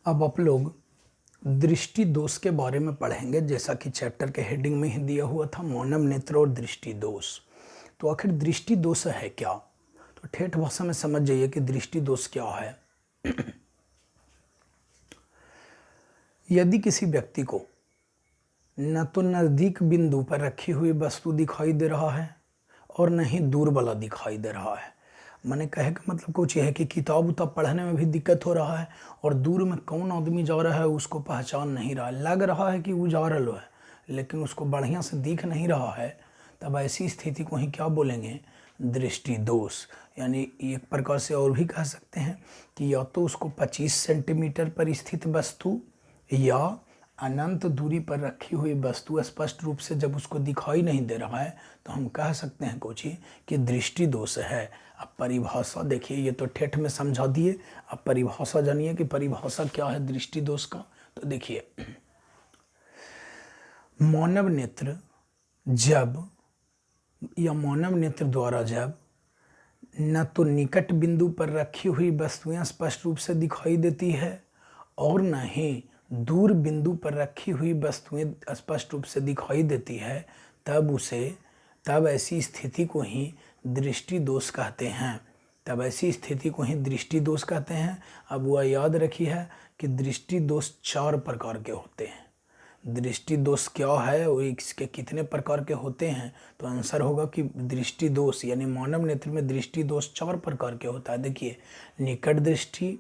अब आप लोग दृष्टि दोष के बारे में पढ़ेंगे, जैसा कि चैप्टर के हेडिंग में ही दिया हुआ था, मौनम नेत्र और दृष्टि दोष। तो आखिर दृष्टि दोष है क्या? तो ठेठ भाषा में समझ जाइए कि दृष्टि दोष क्या है। यदि किसी व्यक्ति को न तो नज़दीक बिंदु पर रखी हुई वस्तु दिखाई दे रहा है और न ही दूर वाला दिखाई दे रहा है, मैंने कहे का मतलब कुछ यह है कि किताब उताब पढ़ने में भी दिक्कत हो रहा है और दूर में कौन आदमी जा रहा है उसको पहचान नहीं रहा है, लग रहा है कि वो जा रहा है लेकिन उसको बढ़िया से दिख नहीं रहा है, तब ऐसी स्थिति को ही क्या बोलेंगे? दृष्टि दोष। यानी एक प्रकार से और भी कह सकते हैं कि या तो उसको 25 सेंटीमीटर पर स्थित वस्तु या अनंत दूरी पर रखी हुई वस्तु स्पष्ट रूप से जब उसको दिखाई नहीं दे रहा है तो हम कह सकते हैं कुछ ही कि दृष्टि दोष है। अब परिभाषा देखिए, ये तो ठेठ में समझा दिए, अब परिभाषा जानिए कि परिभाषा क्या है दृष्टि दोष का। तो देखिए, मानव नेत्र जब या मानव नेत्र द्वारा जब न तो निकट बिंदु पर रखी हुई वस्तुएं स्पष्ट रूप से दिखाई देती है और न ही दूर बिंदु पर रखी हुई वस्तुएं स्पष्ट रूप से दिखाई देती है, तब ऐसी स्थिति को ही दृष्टि दोष कहते हैं। तब ऐसी स्थिति को ही दृष्टि दोष कहते हैं। अब वह याद रखी है कि दृष्टि दोष 4 प्रकार के होते हैं। दृष्टि दोष क्या है और इसके कितने प्रकार के होते हैं? तो आंसर होगा कि दृष्टि दोष यानी मानव नेत्र में दृष्टि दोष 4 प्रकार के होता है। देखिए, निकट दृष्टि,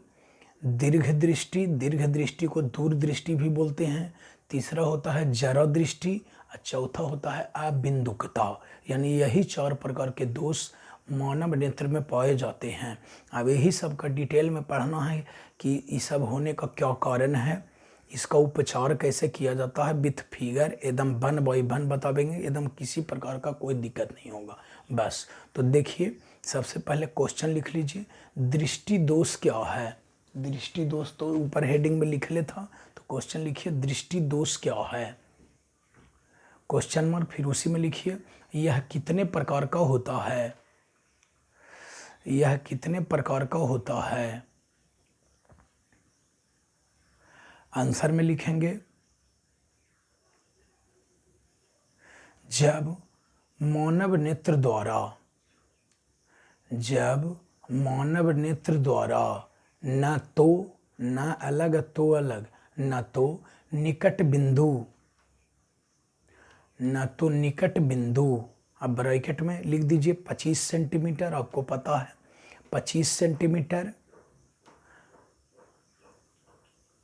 दीर्घ दृष्टि, दीर्घ दृष्टि को दूर दृष्टि भी बोलते हैं। तीसरा होता है जरा दृष्टि और चौथा होता है अबिंदुकता। यानी यही 4 प्रकार के दोष मानव नेत्र में पाए जाते हैं। अब यही सब का डिटेल में पढ़ना है कि ये सब होने का क्या कारण है, इसका उपचार कैसे किया जाता है, विथ फिगर एकदम 1 बाय 1 बताएंगे, एकदम किसी प्रकार का कोई दिक्कत नहीं होगा बस। तो देखिए, सबसे पहले क्वेश्चन लिख लीजिए, दृष्टि दोष क्या है? दृष्टि दोष तो ऊपर हेडिंग में लिख ले था, तो क्वेश्चन लिखिए दृष्टि दोष क्या है, क्वेश्चन मार्क, फिर उसी में लिखिए यह कितने प्रकार का होता है, यह कितने प्रकार का होता है। आंसर में लिखेंगे जब मानव नेत्र द्वारा न तो न अलग तो अलग, न तो निकट बिंदु, अब ब्रैकेट में लिख दीजिए 25 सेंटीमीटर, आपको पता है 25 सेंटीमीटर,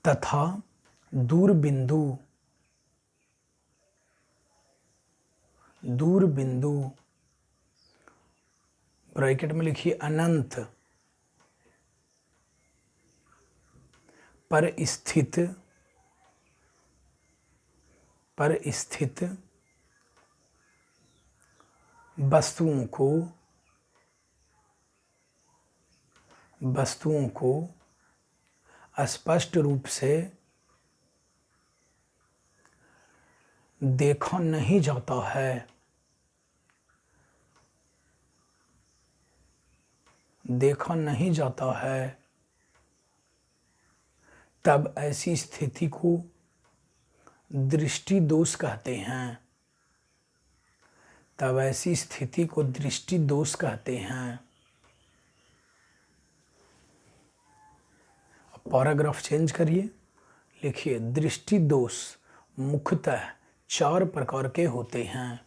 तथा दूर बिंदु ब्रैकेट में लिखिए अनंत पर स्थित वस्तुओं को स्पष्ट रूप से देखा नहीं जाता है, तब ऐसी स्थिति को दृष्टि दोष कहते हैं। पैराग्राफ चेंज करिए, लिखिए दृष्टि दोष मुख्यतः 4 प्रकार के होते हैं।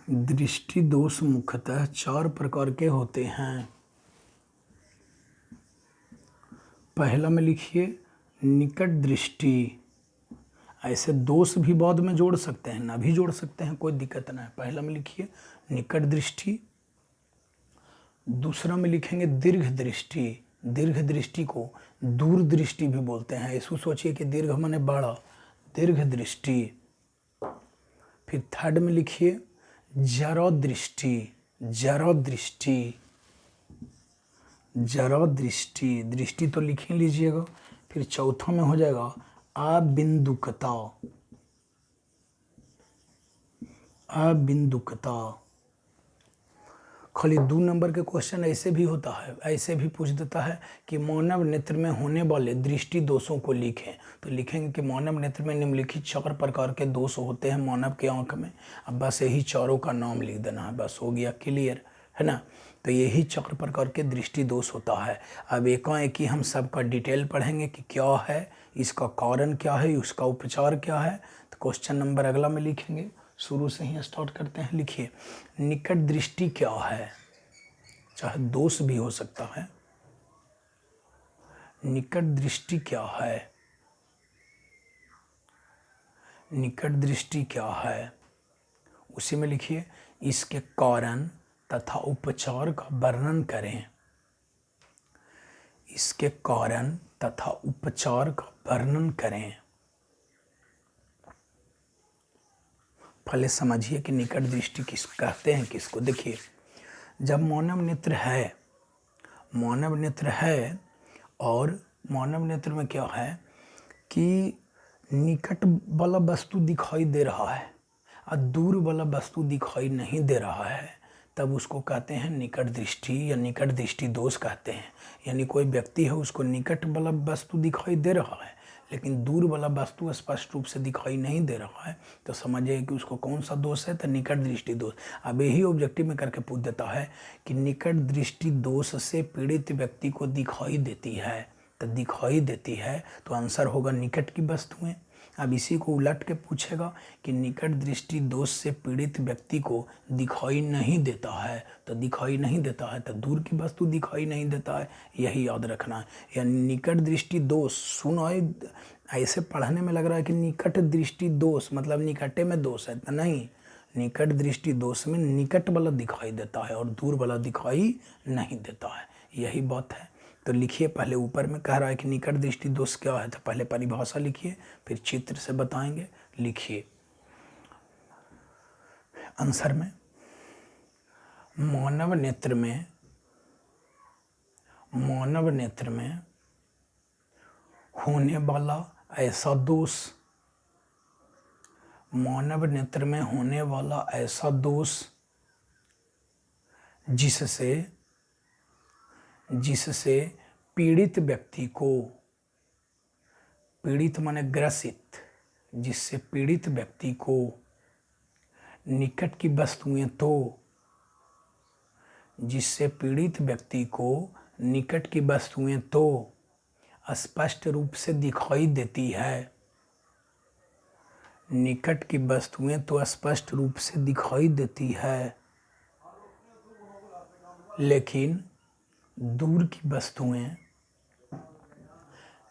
दृष्टि दोष मुख्यतः 4 प्रकार के होते हैं। पहला में लिखिए निकट दृष्टि, ऐसे दोष भी बाद में जोड़ सकते हैं, ना भी जोड़ सकते हैं, कोई दिक्कत ना है। पहला में लिखिए निकट दृष्टि। दूसरा में लिखेंगे दीर्घ दृष्टि, दीर्घ दृष्टि को दूर दृष्टि भी बोलते हैं। ऐसा सोचिए कि दीर्घ माने बड़ा, दीर्घ दृष्टि। फिर थर्ड में लिखिए जरा दृष्टि, दृष्टि तो लिख ही लीजिएगा। फिर चौथा में हो जाएगा अबिंदुकता, अबिंदुकता। खाली 2 नंबर के क्वेश्चन ऐसे भी होता है, ऐसे भी पूछ देता है कि मानव नेत्र में होने वाले दृष्टि दोषों को लिखें। तो लिखेंगे कि मानव नेत्र में निम्नलिखित 4 प्रकार के दोष होते हैं मानव के आंख में। अब बस यही चारों का नाम लिख देना है, बस हो गया क्लियर, है ना। तो यही 4 प्रकार के दृष्टि दोष होता है। अब एकाएक ही हम सबका डिटेल पढ़ेंगे कि क्या है, इसका कारण क्या है, उसका उपचार क्या है। तो क्वेश्चन नंबर अगला में लिखेंगे, शुरू से ही स्टार्ट करते हैं। लिखिए, निकट दृष्टि क्या है, चाहे दोष भी हो सकता है। निकट दृष्टि क्या है, निकट दृष्टि क्या है, उसी में लिखिए इसके कारण तथा उपचार का वर्णन करें। इसके कारण तथा उपचार का वर्णन करें। पहले समझिए कि निकट दृष्टि किस कहते हैं, किसको। देखिए, जब मानव नेत्र है, मानव नेत्र है और मानव नेत्र में क्या है कि निकट वाला वस्तु दिखाई दे रहा है और दूर वाला वस्तु दिखाई नहीं दे रहा है, तब उसको कहते हैं निकट दृष्टि या निकट दृष्टि दोष कहते हैं। यानी कोई व्यक्ति है, उसको निकट वाला वस्तु दिखाई दे रहा है लेकिन दूर वाला वस्तु स्पष्ट रूप से दिखाई नहीं दे रहा है, तो समझिए कि उसको कौन सा दोष है, तो निकट दृष्टि दोष। अब यही ऑब्जेक्टिव में करके पूछ देता है कि निकट दृष्टि दोष से पीड़ित व्यक्ति को दिखाई देती है, तो दिखाई देती है तो आंसर होगा निकट की वस्तुएं। अब इसी को उलट के पूछेगा कि निकट दृष्टि दोष से पीड़ित व्यक्ति को दिखाई नहीं देता है, तो दिखाई नहीं देता है तो दूर की वस्तु दिखाई नहीं देता है, यही याद रखना है। यानी निकट दृष्टि दोष, सुनो ऐसे पढ़ने में लग रहा है कि निकट दृष्टि दोष मतलब निकटे में दोष है, तो नहीं। निकट दृष्टि दोष में निकट वाला दिखाई देता है और दूर वाला दिखाई नहीं देता है, यही बात है। तो लिखिए, पहले ऊपर में कह रहा है कि निकट दृष्टि दोष क्या है, तो पहले परिभाषा लिखिए, फिर चित्र से बताएंगे। लिखिए आंसर में, मानव नेत्र में, मानव नेत्र में होने वाला ऐसा दोष, मानव नेत्र में होने वाला ऐसा दोष जिससे पीड़ित व्यक्ति को, पीड़ित माने ग्रसित, जिससे पीड़ित व्यक्ति को निकट की वस्तुएं तो, जिससे पीड़ित व्यक्ति को निकट की वस्तुएं तो स्पष्ट रूप से दिखाई देती है, निकट की वस्तुएं तो स्पष्ट रूप से दिखाई देती है, लेकिन दूर की वस्तुएं,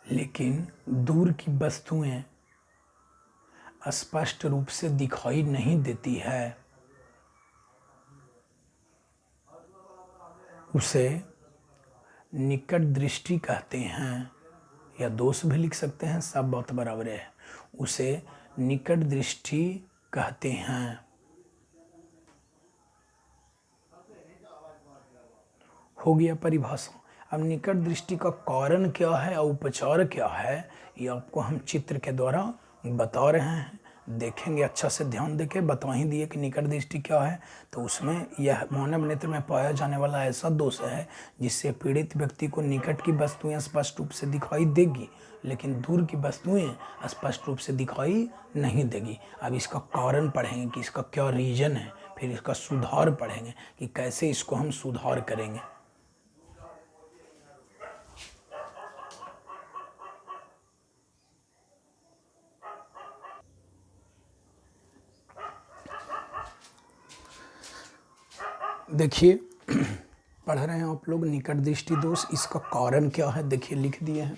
लेकिन दूर की वस्तुएं स्पष्ट रूप से दिखाई नहीं देती है, उसे निकट दृष्टि कहते हैं, या दोष भी लिख सकते हैं, सब बात बराबर है। उसे निकट दृष्टि कहते हैं। हो गया परिभाषा। अब निकट दृष्टि का कारण क्या है और उपचार क्या है, ये आपको हम चित्र के द्वारा बता रहे हैं। देखेंगे अच्छा से ध्यान देके, बता ही दिए कि निकट दृष्टि क्या है। तो उसमें यह मानव नेत्र में पाया जाने वाला ऐसा दोष है जिससे पीड़ित व्यक्ति को निकट की वस्तुएं स्पष्ट रूप से दिखाई देगी लेकिन दूर की वस्तुएं स्पष्ट रूप से दिखाई नहीं देगी। अब इसका कारण पढ़ेंगे कि इसका क्या रीजन है, फिर इसका सुधार पढ़ेंगे कि कैसे इसको हम सुधार करेंगे। देखिए, पढ़ रहे हैं आप लोग निकट दृष्टि दोष, इसका कारण क्या है, देखिए लिख दिए हैं।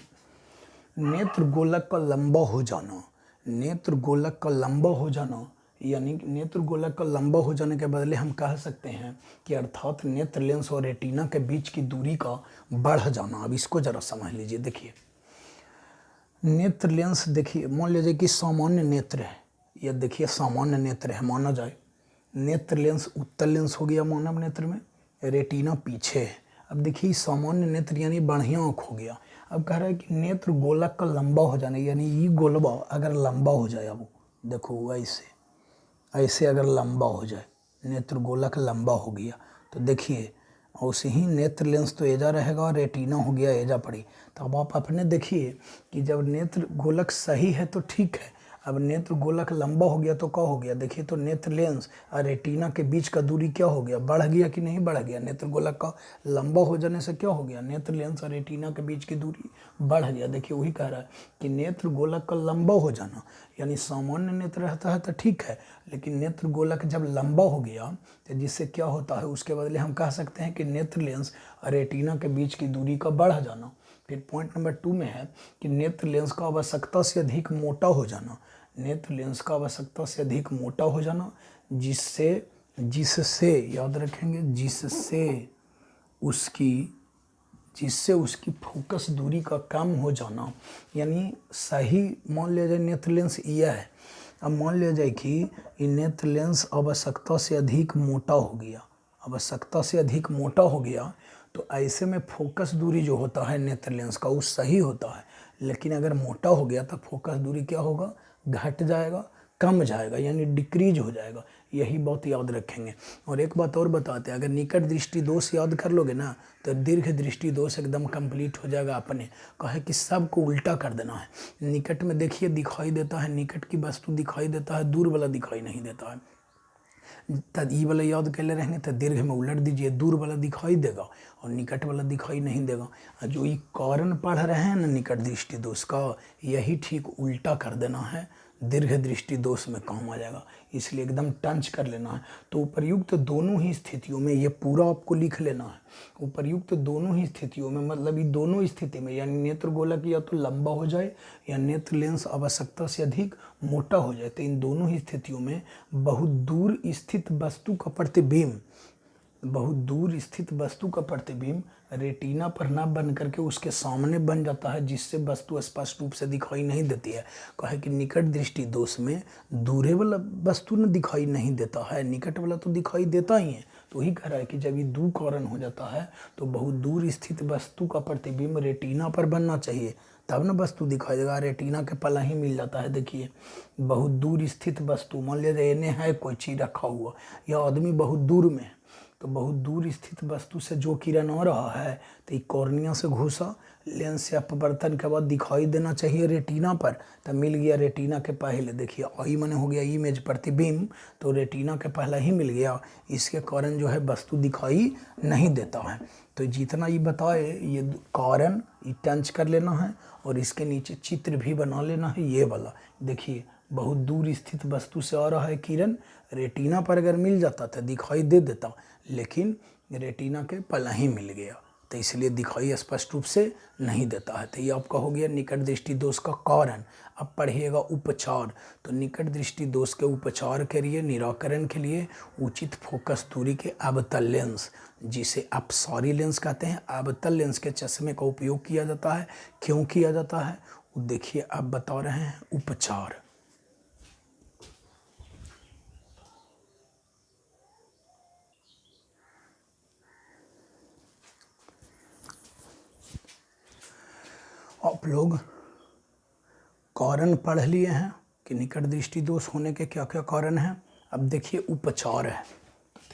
नेत्र गोलक का लंबा हो जाना, नेत्र गोलक का लंबा हो जाना, यानी नेत्र गोलक का लंबा हो जाने के बदले हम कह सकते हैं कि अर्थात नेत्र लेंस और रेटिना के बीच की दूरी का बढ़ जाना। अब इसको जरा समझ लीजिए। देखिए, नेत्र लेंस, देखिए मान लीजिए कि सामान्य नेत्र है, या देखिए सामान्य नेत्र है माना जाए। नेत्र लेंस उत्तल लेंस हो गया मानव नेत्र में, रेटिना पीछे है अब देखिए सामान्य नेत्र यानी बढ़िया आँख हो गया। अब कह रहा है कि नेत्र गोलक का लंबा हो जाना, यानी ये गोलबा अगर लंबा हो जाए, अब देखो ऐसे ऐसे अगर लंबा हो जाए, नेत्र गोलक लंबा हो गया तो देखिए उसे ही नेत्र लेंस तो एजा रहेगा और रेटिना हो गया एजा पड़ी। तो अब आप अपने देखिए कि जब नेत्र गोलक सही है तो ठीक है, अब नेत्र गोलक लंबा हो गया तो क्या हो गया, देखिए तो नेत्र लेंस और रेटिना के बीच का दूरी क्या हो गया, बढ़ गया कि नहीं बढ़ गया। नेत्र गोलक का लंबा हो जाने से क्या हो गया, नेत्र लेंस और रेटिना के बीच की दूरी बढ़ गया। देखिए वही कह रहा है कि नेत्र गोलक का लंबा हो जाना, यानी सामान्य नेत्र रहता है तो ठीक है, लेकिन नेत्र गोलक जब लंबा हो गया तो जिससे क्या होता है, उसके बदले हम कह सकते हैं कि नेत्र लेंस और रेटिना के बीच की दूरी का बढ़ जाना। फिर पॉइंट नंबर 2 में है कि नेत्र लेंस का आवश्यकता से अधिक मोटा हो जाना। नेत्र लेंस का आवश्यकता से अधिक मोटा हो जाना, जिससे जिससे याद रखेंगे, जिससे उसकी फोकस दूरी का कम हो जाना। यानी सही मान लिया जाए नेत्र लेंस यह है, अब मान लिया जाए कि ये नेत्र लेंस आवश्यकता से अधिक मोटा हो गया, आवश्यकता से अधिक मोटा हो गया तो ऐसे में फोकस दूरी जो होता है नेत्र लेंस का वो सही होता है। लेकिन अगर मोटा हो गया तो फोकस दूरी क्या होगा, घट जाएगा, कम जाएगा, यानी डिक्रीज हो जाएगा। यही बात याद रखेंगे। और एक बात और बताते हैं, अगर निकट दृष्टि दोष याद कर लोगे ना तो दीर्घ दृष्टि दोष एकदम कंप्लीट हो जाएगा। अपने कहे कि सबको उल्टा कर देना है। निकट में देखिए दिखाई देता है, निकट की वस्तु दिखाई देता है, दूर वाला दिखाई नहीं देता है। तब ई वाला याद कर ले रहेंगे तो दीर्घ में उलट दीजिए, दूर वाला दिखाई देगा और निकट वाला दिखाई नहीं देगा। जो ये कारण पढ़ रहे हैं ना निकट दृष्टि दोष का, यही ठीक उल्टा कर देना है, दीर्घ दृष्टि दोष में काम आ जाएगा। इसलिए एकदम टंच कर लेना है। तो उपर्युक्त दोनों ही स्थितियों में ये पूरा आपको लिख लेना है। उपर्युक्त दोनों ही स्थितियों में, मतलब ये दोनों स्थिति में, यानी नेत्र गोलक या तो लंबा हो जाए या नेत्र लेंस आवश्यकता से अधिक मोटा हो जाए, तो इन दोनों ही स्थितियों में बहुत दूर स्थित वस्तु का प्रतिबिंब, बहुत दूर स्थित वस्तु का प्रतिबिंब रेटिना पर न बन करके उसके सामने बन जाता है, जिससे वस्तु स्पष्ट रूप से दिखाई नहीं देती है। कहे कि निकट दृष्टि दोष में दूरे वाला वस्तु न दिखाई नहीं देता है, निकट वाला तो दिखाई देता ही है। तो वही कह रहा है कि जब ये दो कारण हो जाता है तो बहुत दूर स्थित वस्तु का प्रतिबिंब रेटिना पर बनना चाहिए, तब ना वस्तु दिखाई देगा। रेटिना के पला ही मिल जाता है। देखिए बहुत दूर स्थित वस्तु, मान लीजिए इन्हें है कोई चीज़ रखा हुआ या आदमी बहुत दूर में है, तो बहुत दूर स्थित वस्तु से जो किरण आ रहा है तो ये कॉर्निया से घुसा, लेंस से अपवर्तन के बाद दिखाई देना चाहिए रेटिना पर, तो मिल गया रेटिना के पहले। देखिए आई मैंने हो गया इमेज प्रतिबिंब, तो रेटिना के पहले ही मिल गया, इसके कारण जो है वस्तु दिखाई नहीं देता है। तो जितना ये बताए ये कारण ये टंच कर लेना है और इसके नीचे चित्र भी बना लेना है ये वाला। देखिए बहुत दूर स्थित वस्तु से आ रहा है किरण, रेटिना पर अगर मिल जाता तो दिखाई दे देता, लेकिन रेटिना के पहले ही मिल गया तो इसलिए दिखाई स्पष्ट रूप से नहीं देता है। तो ये आपका हो गया निकट दृष्टि दोष का कारण। अब पढ़िएगा उपचार। तो निकट दृष्टि दोष के उपचार के लिए, निराकरण के लिए उचित फोकस दूरी के अवतल लेंस, जिसे अपसारी लेंस कहते हैं, अवतल लेंस के चश्मे का उपयोग किया जाता है। क्यों किया जाता है वो देखिए अब बता रहे हैं। उपचार, आप लोग कारण पढ़ लिए हैं कि निकट दृष्टि दोष होने के क्या क्या कारण हैं। अब देखिए उपचार है।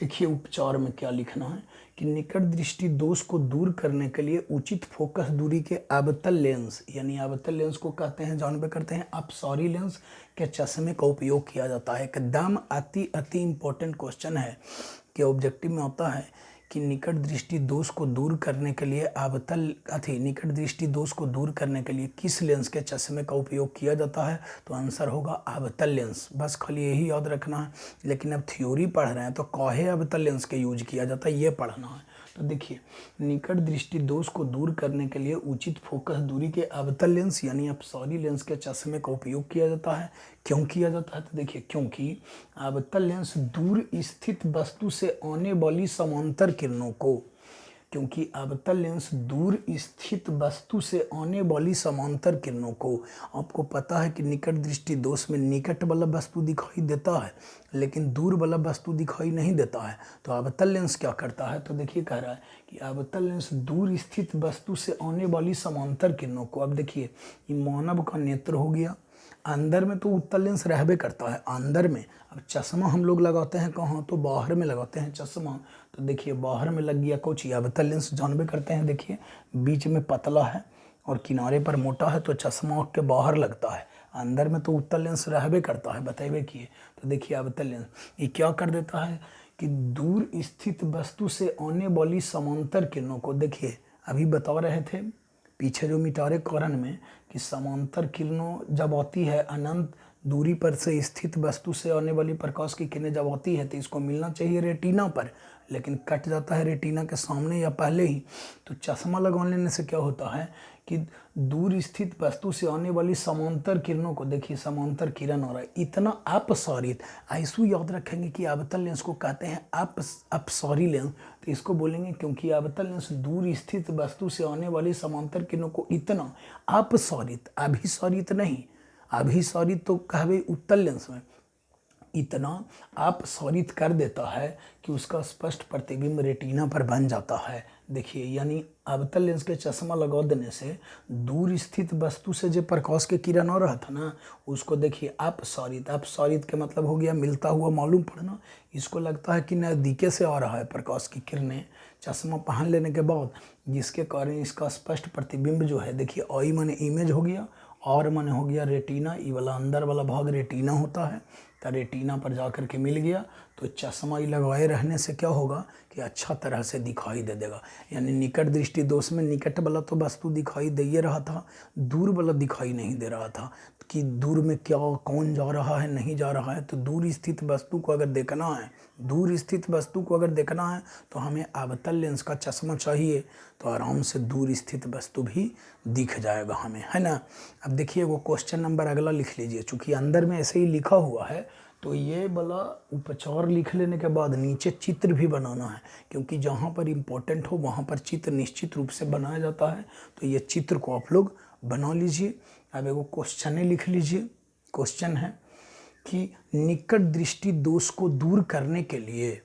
देखिए उपचार में क्या लिखना है कि निकट दृष्टि दोष को दूर करने के लिए उचित फोकस दूरी के अवतल लेंस, यानी अवतल लेंस को कहते हैं, जानबे करते हैं, अपसारी लेंस के चश्मे का उपयोग किया जाता है। एकदम अति इम्पोर्टेंट क्वेश्चन है कि ऑब्जेक्टिव में आता है कि निकट दृष्टि दोष को दूर करने के लिए निकट दृष्टि दोष को दूर करने के लिए किस लेंस के चश्मे का उपयोग किया जाता है, तो आंसर होगा अवतल लेंस। बस खाली यही याद रखना है। लेकिन अब थ्योरी पढ़ रहे हैं तो काहे अवतल लेंस के यूज किया जाता है ये पढ़ना है। तो देखिए निकट दृष्टि दोष को दूर करने के लिए उचित फोकस दूरी के अवतल लेंस यानी अपसारी लेंस के चश्मे का उपयोग किया जाता है। क्यों किया जाता है, तो देखिए क्योंकि अवतल लेंस दूर स्थित वस्तु से आने वाली समांतर किरणों को क्योंकि अवतल लेंस दूर स्थित वस्तु से आने वाली समांतर किरणों को, आपको पता है कि निकट दृष्टि दोष में निकट वाला वस्तु दिखाई देता है लेकिन दूर वाला वस्तु दिखाई नहीं देता है। तो अवतल लेंस क्या करता है, तो देखिए कह रहा है कि अवतल लेंस दूर स्थित वस्तु से आने वाली समांतर किरणों को, अब देखिए ये मानव का नेत्र हो गया, अंदर में तो उत्तल लेंस रहबे करता है अंदर में। अब चश्मा हम लोग लगाते हैं कहाँ, तो बाहर में लगाते हैं चश्मा, तो देखिए बाहर में लग गया कुछ, अवतल लेंस जानबे करते हैं, देखिए बीच में पतला है और किनारे पर मोटा है, तो चश्मा आँख के बाहर लगता है, अंदर में तो उत्तल लेंस रहबे करता है, बतेबे किए। तो देखिए अवतल लेंस ये क्या कर देता है कि दूर स्थित वस्तु से आने वाली समांतर किरणों को, देखिए अभी बता रहे थे पीछे जो मिटारे कारण में कि समांतर किरणों जब आती है अनंत दूरी पर से स्थित वस्तु से आने वाली प्रकाश की किरणें जब आती है तो इसको मिलना चाहिए रेटिना पर, लेकिन कट जाता है रेटिना के सामने या पहले ही। तो चश्मा लगा लेने से क्या होता है कि दूर स्थित वस्तु से आने वाली समांतर किरणों को, देखिए समांतर किरण हो रहा है इतना अपसारित, ऐसू याद रखेंगे कि अवतल लेंस को कहते हैं अपसारी लेंस, तो इसको बोलेंगे क्योंकि अवतल लेंस दूर स्थित वस्तु से आने वाली समांतर किरणों को इतना अपसारित, अभिसारित नहीं, अभिसारित तो कहवे उत्तल लेंस में, इतना अपसारित कर देता है कि उसका स्पष्ट प्रतिबिंब रेटिना पर बन जाता है। देखिए यानी अवतल लेंस के चश्मा लगा देने से दूर स्थित वस्तु से जो प्रकाश के किरण आ रहा था ना, उसको देखिए अपसारित, अपसारित के मतलब हो गया मिलता हुआ मालूम पड़ना, इसको लगता है कि नज़दीके से आ रहा है प्रकाश की किरणें चश्मा पहन लेने के बाद, जिसके कारण इसका स्पष्ट प्रतिबिंब जो है, देखिए आई माने इमेज हो गया और माने हो गया रेटिना, ये वाला अंदर वाला भाग रेटिना होता है, तो रेटिना पर जा कर के मिल गया, तो चश्मा ही लगाए रहने से क्या होगा कि अच्छा तरह से दिखाई दे देगा। यानी निकट दृष्टि दोष में निकट वाला तो वस्तु दिखाई दे ही रहा था, दूर वाला दिखाई नहीं दे रहा था कि दूर में क्या कौन जा रहा है नहीं जा रहा है। तो दूर स्थित वस्तु को अगर देखना है, दूर स्थित वस्तु को अगर देखना है तो हमें अवतल लेंस का चश्मा चाहिए, तो आराम से दूर स्थित वस्तु भी दिख जाएगा हमें, है ना। अब देखिए वो क्वेश्चन नंबर अगला लिख लीजिए, चूँकि अंदर में ऐसे ही लिखा हुआ है तो ये वाला उपचार लिख लेने के बाद नीचे चित्र भी बनाना है, क्योंकि जहाँ पर इम्पोर्टेंट हो वहाँ पर चित्र निश्चित रूप से बनाया जाता है। तो ये चित्र को आप लोग बना लीजिए। अब एगो क्वेश्चन लिख लीजिए, क्वेश्चन है कि निकट दृष्टि दोष को दूर करने के लिए,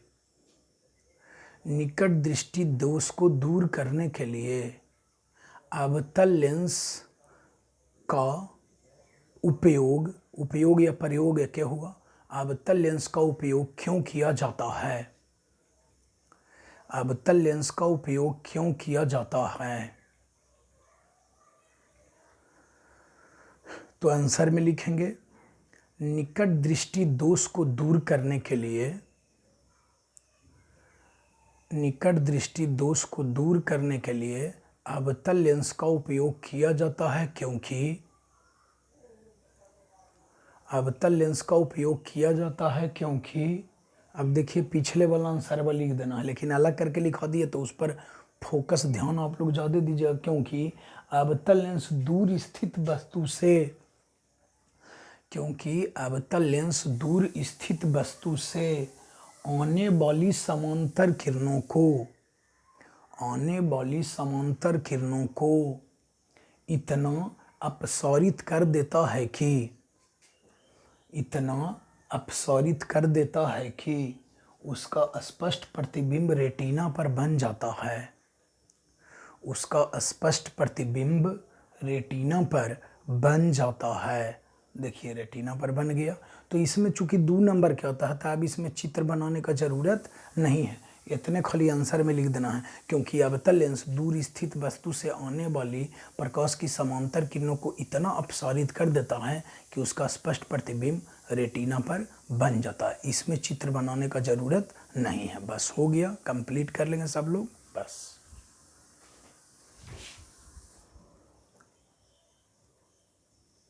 निकट दृष्टि दोष को दूर करने के लिए अवतल लेंस का उपयोग, उपयोग या प्रयोग है क्या हुआ, अवतल लेंस का उपयोग क्यों किया जाता है, अवतल लेंस का उपयोग क्यों किया जाता है। तो आंसर में लिखेंगे निकट दृष्टि दोष को दूर करने के लिए, निकट दृष्टि दोष को दूर करने के लिए अवतल लेंस का उपयोग किया जाता है क्योंकि, अवतल लेंस का उपयोग किया जाता है क्योंकि, अब देखिए पिछले वाला आंसर वाला लिख देना है, लेकिन अलग करके लिखा दिए तो उस पर फोकस ध्यान आप लोग ज़्यादा दीजिएगा, क्योंकि अवतल लेंस दूर स्थित वस्तु से, क्योंकि अवतल लेंस दूर स्थित वस्तु से आने वाली समांतर किरणों को, आने वाली समांतर किरणों को इतना अपसारित कर देता है कि, इतना अपसारित कर देता है कि उसका स्पष्ट प्रतिबिंब रेटिना पर बन जाता है, उसका स्पष्ट प्रतिबिंब रेटिना पर बन जाता है। देखिए रेटिना पर बन गया, तो इसमें चूंकि 2 नंबर क्या होता है, तो अब इसमें चित्र बनाने का ज़रूरत नहीं है, इतने खाली आंसर में लिख देना है, क्योंकि अवतल लेंस दूर स्थित वस्तु से आने वाली प्रकाश की समांतर किरणों को इतना अपसारित कर देता है कि उसका स्पष्ट प्रतिबिंब रेटिना पर बन जाता है। इसमें चित्र बनाने का ज़रूरत नहीं है। बस हो गया, कंप्लीट कर लेंगे सब लोग, बस।